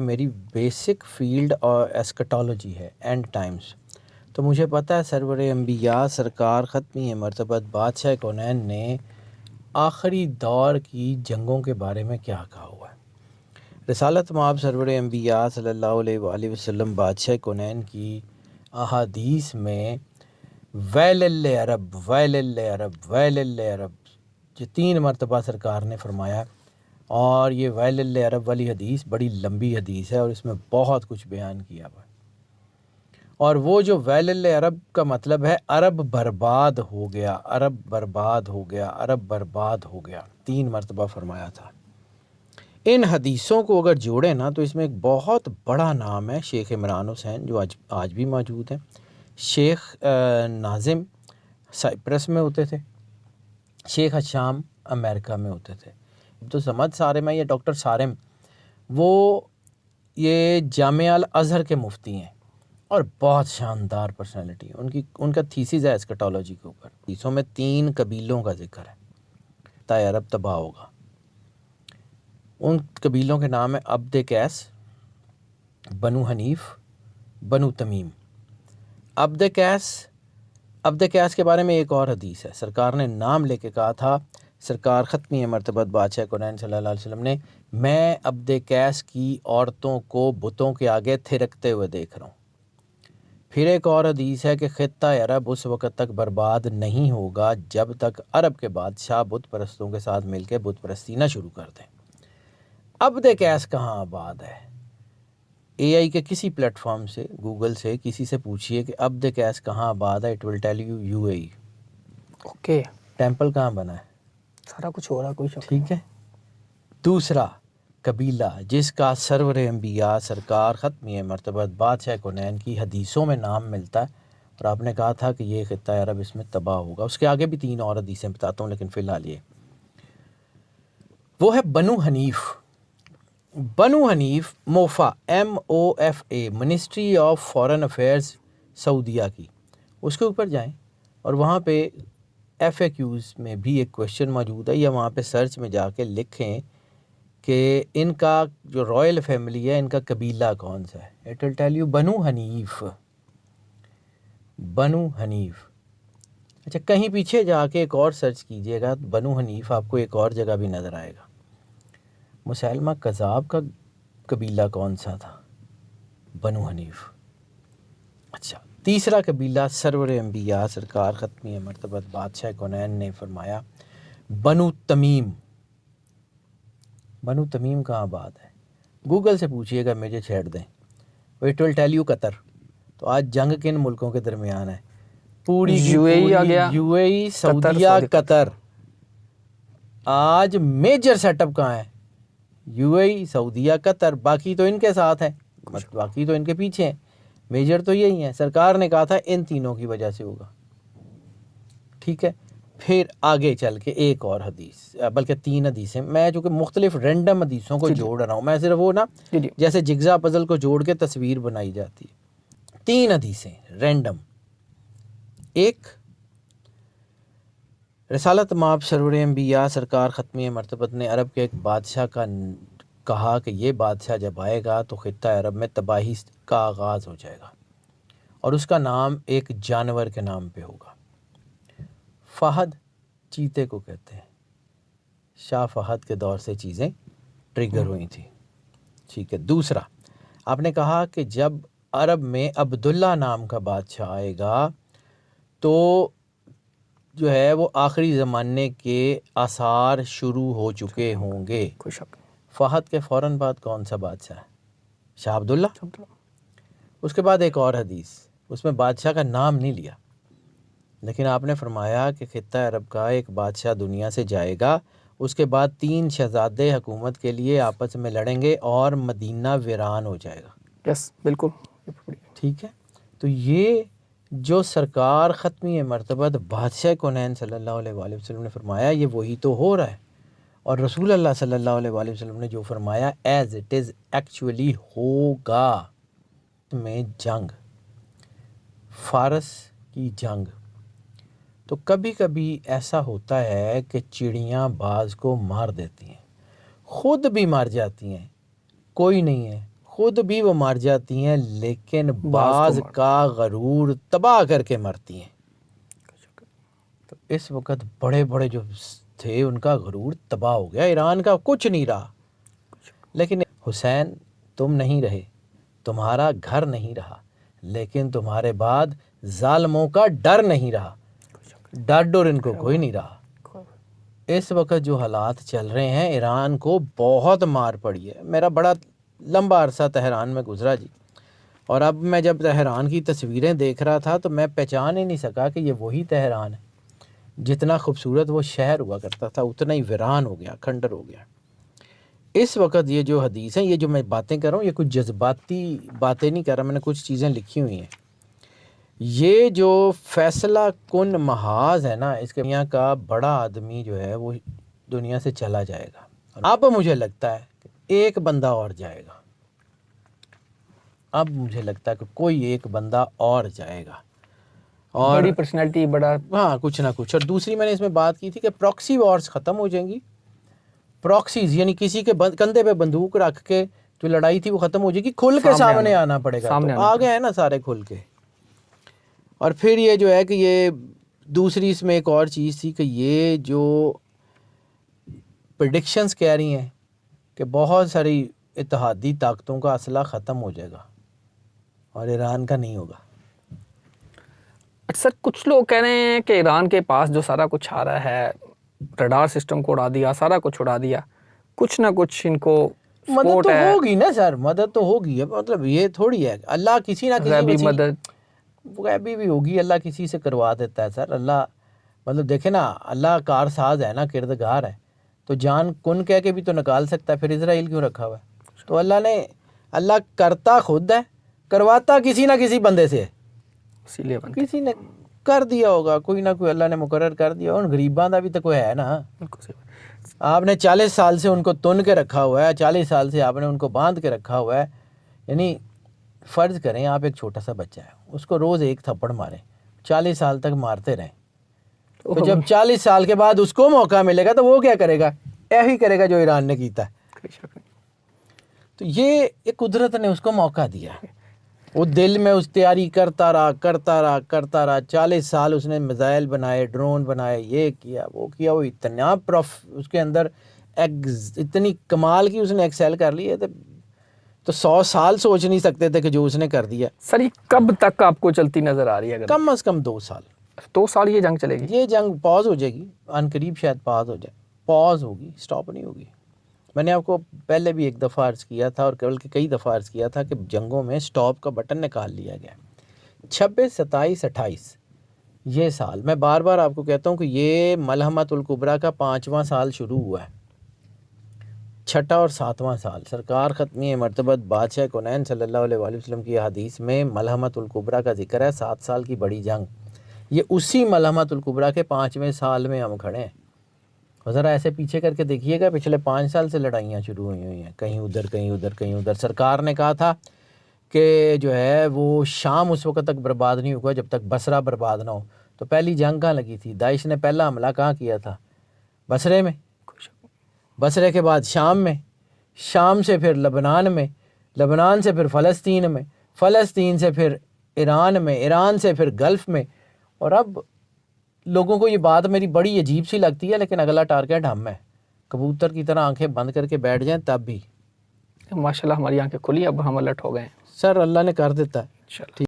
میری basic field اور ایسکٹالوجی ہے، اینڈ ٹائمز، تو مجھے پتہ ہے سرور انبیاء سرکار ختمی مرتبت بادشاہ کونین نے آخری دور کی جنگوں کے بارے میں کیا کہا ہوا ہے۔ رسالت مآب سرور انبیاء صلی اللہ علیہ وآلہ وسلم بادشاہ کونین کی احادیث میں ویل للعرب ویل للعرب ویل للعرب یہ 3 مرتبہ سرکار نے فرمایا، اور یہ ویل للعرب والی حدیث بڑی لمبی حدیث ہے اور اس میں بہت کچھ بیان کیا ہوا ہے۔ اور وہ جو ویل للعرب کا مطلب ہے عرب برباد ہو گیا، عرب برباد ہو گیا، عرب برباد ہو گیا، 3 مرتبہ فرمایا تھا۔ ان حدیثوں کو اگر جوڑیں نا تو اس میں ایک بہت بڑا نام ہے شیخ عمران حسین، جو آج بھی موجود ہیں۔ شیخ ناظم سائپرس میں ہوتے تھے، شیخ حشام امریکہ میں ہوتے تھے، تو سمد سارم ہے یا ڈاکٹر سارم، وہ یہ جامعہ الازہر کے مفتی ہیں اور بہت شاندار پرسنالٹی ہے۔ ان کا تھیسز ہے اسکٹالوجی کے اوپر۔ حدیثوں میں 3 قبیلوں کا ذکر ہے، تا عرب تباہ ہوگا۔ ان قبیلوں کے نام ہیں عبد قیس، بنو حنیف، بنو تمیم۔ عبد قیس کے بارے میں ایک اور حدیث ہے، سرکار نے نام لے کے کہا تھا، سرکار ختمی مرتبت بادشاہ کونین صلی اللہ علیہ وسلم نے، میں عبد قیس کی عورتوں کو بتوں کے آگے تھرکتے ہوئے دیکھ رہا ہوں۔ پھر ایک اور حدیث ہے کہ خطہ عرب اس وقت تک برباد نہیں ہوگا جب تک عرب کے بادشاہ بت پرستوں کے ساتھ مل کے بت پرستی نہ شروع کر دیں۔ عبد قیس کہاں آباد ہے؟ اے آئی کے کسی پلیٹ فارم سے، گوگل سے کسی سے پوچھئے کہ عبد قیس کہاں آباد ہے، it will tell you you a E. Okay, temple کہاں بنا ہے؟ سارا کچھ ہو رہا، کوئی شک ٹھیک ہے۔ دوسرا قبیلہ جس کا سرور انبیاء سرکار ختمی مرتبت بادشاہ کونین کی حدیثوں میں نام ملتا ہے، اور آپ نے کہا تھا کہ یہ خطہ عرب اس میں تباہ ہوگا۔ اس کے آگے بھی 3 اور حدیثیں بتاتا ہوں، لیکن فی الحال یہ وہ ہے Bano Hanif. Bano Hanif MOFA MOFA ministry of foreign affairs سعودیہ کی، اس کے اوپر جائیں اور وہاں پہ FAQs میں بھی ایک کویشچن موجود ہے، یا وہاں پہ سرچ میں جا کے لکھیں کہ ان کا جو رائل فیملی ہے ان کا قبیلہ کون سا ہے، اٹ ول ٹیل یو بنو حنیف۔ بنو حنیف۔ اچھا، کہیں پیچھے جا کے ایک اور سرچ کیجئے گا، بنو حنیف آپ کو ایک اور جگہ بھی نظر آئے گا۔ مسیلمہ کذاب کا قبیلہ کون سا تھا؟ بنو حنیف۔ اچھا، تیسرا قبیلہ سرور انبیاء سرکار ختمی مرتبت بادشاہ کونین نے فرمایا بنو تمیم۔ بنو تمیم کہاں آباد ہے؟ گوگل سے پوچھئے گا، مجھے چھیڑ دیں، اٹ ول ٹیل یو قطر۔ تو آج جنگ کن ملکوں کے درمیان ہے؟ پوری کی UAE آ پوری گیا، UAE، سعودیہ، قطر۔ آج میجر سیٹ اپ کہاں ہے؟ UAE، سعودیہ، قطر۔ باقی تو ان کے ساتھ ہیں، باقی تو ان کے پیچھے ہیں، میجر تو یہی ہیں۔ سرکار نے کہا تھا ان تینوں کی وجہ سے ہوگا۔ ٹھیک ہے، پھر آگے چل کے ایک اور حدیث، بلکہ 3 حدیثیں، میں چونکہ مختلف رینڈم حدیثوں کو جوڑ رہا ہوں، میں صرف وہ نا جیسے جگزا پزل کو جوڑ کے تصویر بنائی جاتی ہے۔ 3 حدیثیں رینڈم۔ ایک، رسالت مآب سرور انبیاء سرکار ختمی مرتبت نے عرب کے ایک بادشاہ کا کہا کہ یہ بادشاہ جب آئے گا تو خطہ عرب میں تباہی کا آغاز ہو جائے گا، اور اس کا نام ایک جانور کے نام پہ ہوگا۔ فہد چیتے کو کہتے ہیں، شاہ فہد کے دور سے چیزیں ٹریگر ہوئی تھیں۔ ٹھیک ہے۔ دوسرا، آپ نے کہا کہ جب عرب میں عبداللہ نام کا بادشاہ آئے گا تو جو ہے وہ آخری زمانے کے آثار شروع ہو چکے ہوں گے۔ کوئی شک نہیں۔ فہد کے فوراً بعد کون سا بادشاہ ہے؟ شاہ عبداللہ۔ اس کے بعد ایک اور حدیث، اس میں بادشاہ کا نام نہیں لیا، لیکن آپ نے فرمایا کہ خطہ عرب کا ایک بادشاہ دنیا سے جائے گا، اس کے بعد 3 شہزادے حکومت کے لیے آپس میں لڑیں گے اور مدینہ ویران ہو جائے گا۔ یس، بالکل۔ ٹھیک ہے، تو یہ جو سرکار ختمی مرتبت بادشاہ کونین صلی اللہ علیہ وآلہ وسلم نے فرمایا، یہ وہی تو ہو رہا ہے، اور رسول اللہ صلی اللہ علیہ وآلہ وسلم نے جو فرمایا ایز اٹ از ایکچولی ہوگا۔ میں جنگ، فارس کی جنگ، تو کبھی کبھی ایسا ہوتا ہے کہ چڑیاں باز کو مار دیتی ہیں، خود بھی مر جاتی ہیں، کوئی نہیں ہے، خود بھی وہ مر جاتی ہیں لیکن بعض کا غرور تباہ کر کے مرتی ہیں. تو اس وقت بڑے بڑے جو تھے ان کا غرور تباہ ہو گیا، ایران کا کچھ نہیں رہا. لیکن حسین تم نہیں رہے، تمہارا گھر نہیں رہا، لیکن تمہارے بعد ظالموں کا ڈر نہیں رہا. ڈر ان کو کوئی نہیں رہا. اس وقت جو حالات چل رہے ہیں، ایران کو بہت مار پڑی ہے. میرا بڑا لمبا عرصہ تہران میں گزرا جی، اور اب میں جب تہران کی تصویریں دیکھ رہا تھا تو میں پہچان ہی نہیں سکا کہ یہ وہی تہران ہے. جتنا خوبصورت وہ شہر ہوا کرتا تھا اتنا ہی ویران ہو گیا، کھنڈر ہو گیا. اس وقت یہ جو حدیث ہیں، یہ جو میں باتیں کر رہا ہوں، یہ کچھ جذباتی باتیں نہیں کر رہا، میں نے کچھ چیزیں لکھی ہوئی ہیں. یہ جو فیصلہ کن محاذ ہے نا، اس کے دنیا کا بڑا آدمی جو ہے وہ دنیا سے چلا جائے گا. اب مجھے لگتا ہے کہ ایک بندہ اور جائے گا. اب مجھے لگتا ہے کہ کوئی ایک بندہ اور جائے گا، اور بڑی پرسنالٹی، بڑا ہاں کچھ نہ کچھ. اور دوسری میں نے اس میں بات کی تھی کہ پراکسی وارز ختم ہو جائیں گی. پراکسیز یعنی کسی کے کندھے پہ بندوق رکھ کے جو لڑائی تھی وہ ختم ہو جائے گی، کھل کے سامنے آنا پڑے گا. تو آ گئے ہیں نا سارے کھل کے. اور پھر یہ جو ہے کہ یہ دوسری اس میں ایک اور چیز تھی کہ یہ جو پریڈکشنز کہہ رہی ہیں کہ بہت ساری اتحادی طاقتوں کا اسلحہ ختم ہو جائے گا اور ایران کا نہیں ہوگا. سر کچھ لوگ کہہ رہے ہیں کہ ایران کے پاس جو سارا کچھ آ رہا ہے، ریڈار سسٹم کو اڑا دیا، سارا کچھ اڑا دیا، کچھ نہ کچھ ان کو مدد تو ہوگی نا سر، مدد تو ہوگی. مطلب یہ تھوڑی ہے اللہ کسی نہ کسی مدد غیبی بھی ہوگی، اللہ کسی سے کروا دیتا ہے سر. اللہ مطلب دیکھیں نا، اللہ کار ساز ہے نا، کردگار ہے. تو جان کن کہہ کے بھی تو نکال سکتا ہے، پھر اسرائیل کیوں رکھا ہوا ہے؟ تو اللہ کرتا خود ہے، کرواتا کسی نہ کسی بندے سے. کسی نے کر دیا ہوگا، کوئی نہ کوئی اللہ نے مقرر کر دیا. ان غریباں دا بھی تو کوئی ہے نا. آپ نے 40 سال سے ان کو تن کے رکھا ہوا ہے، 40 سال سے آپ نے ان کو باندھ کے رکھا ہوا ہے. یعنی فرض کریں آپ ایک چھوٹا سا بچہ ہے، اس کو روز ایک تھپڑ ماریں، 40 سال تک مارتے رہیں. تو جب 40 سال کے بعد اس کو موقع ملے گا تو وہ کیا کرے گا؟ ایہی کرے گا جو ایران نے کیتا ہے. تو یہ قدرت نے اس کو موقع دیا. وہ دل میں اس تیاری کرتا رہا 40 سال اس نے میزائل بنائے، ڈرون بنائے، یہ کیا وہ کیا. وہ اتنا اس کے اندر اتنی کمال کی اس نے ایکسیل کر لی ہے تو 100 سال سوچ نہیں سکتے تھے کہ جو اس نے کر دیا. سر یہ کب تک آپ کو چلتی نظر آ رہی ہے؟ کم از کم 2 سال. 2 سال یہ جنگ چلے گی؟ یہ جنگ پاز ہو جائے گی، ان قریب شاید پاز ہو جائے. پاز ہوگی، سٹاپ نہیں ہوگی. میں نے آپ کو پہلے بھی ایک دفعہ عرض کیا تھا اور بلکہ کئی دفعہ عرض کیا تھا کہ جنگوں میں سٹاپ کا بٹن نکال لیا گیا. 26، 27، 28 یہ سال میں بار بار آپ کو کہتا ہوں کہ یہ ملحمۃ الکبریٰ کا 5واں سال شروع ہوا ہے. 6واں اور 7واں سال سرکار ختمی مرتبت بادشاہ کونین صلی اللہ علیہ وآلہ وسلم کی حدیث میں ملحمۃ الکبریٰ کا ذکر ہے. 7 سال کی بڑی جنگ. یہ اسی ملحمۃ الکبریٰ کے 5ویں سال میں ہم کھڑے ہیں. ذرا ایسے پیچھے کر کے دیکھیے گا، پچھلے 5 سال سے لڑائیاں شروع ہوئی ہیں، کہیں ادھر کہیں ادھر کہیں ادھر. سرکار نے کہا تھا کہ جو ہے وہ شام اس وقت تک برباد نہیں ہوگا جب تک بصرہ برباد نہ ہو. تو پہلی جنگ کہاں لگی تھی؟ داعش نے پہلا حملہ کہاں کیا تھا؟ بصرے میں. بصرے کے بعد شام میں، شام سے پھر لبنان میں، لبنان سے پھر فلسطین میں، فلسطین سے پھر ایران میں، ایران سے پھر گلف میں. اور اب لوگوں کو یہ بات میری بڑی عجیب سی لگتی ہے لیکن اگلا ٹارگیٹ ہم ہے. کبوتر کی طرح آنکھیں بند کر کے بیٹھ جائیں تب بھی. ماشاءاللہ ہماری آنکھیں کھلی، اب ہم الرٹ ہو گئے ہیں. سر اللہ نے کر دیتا ہے.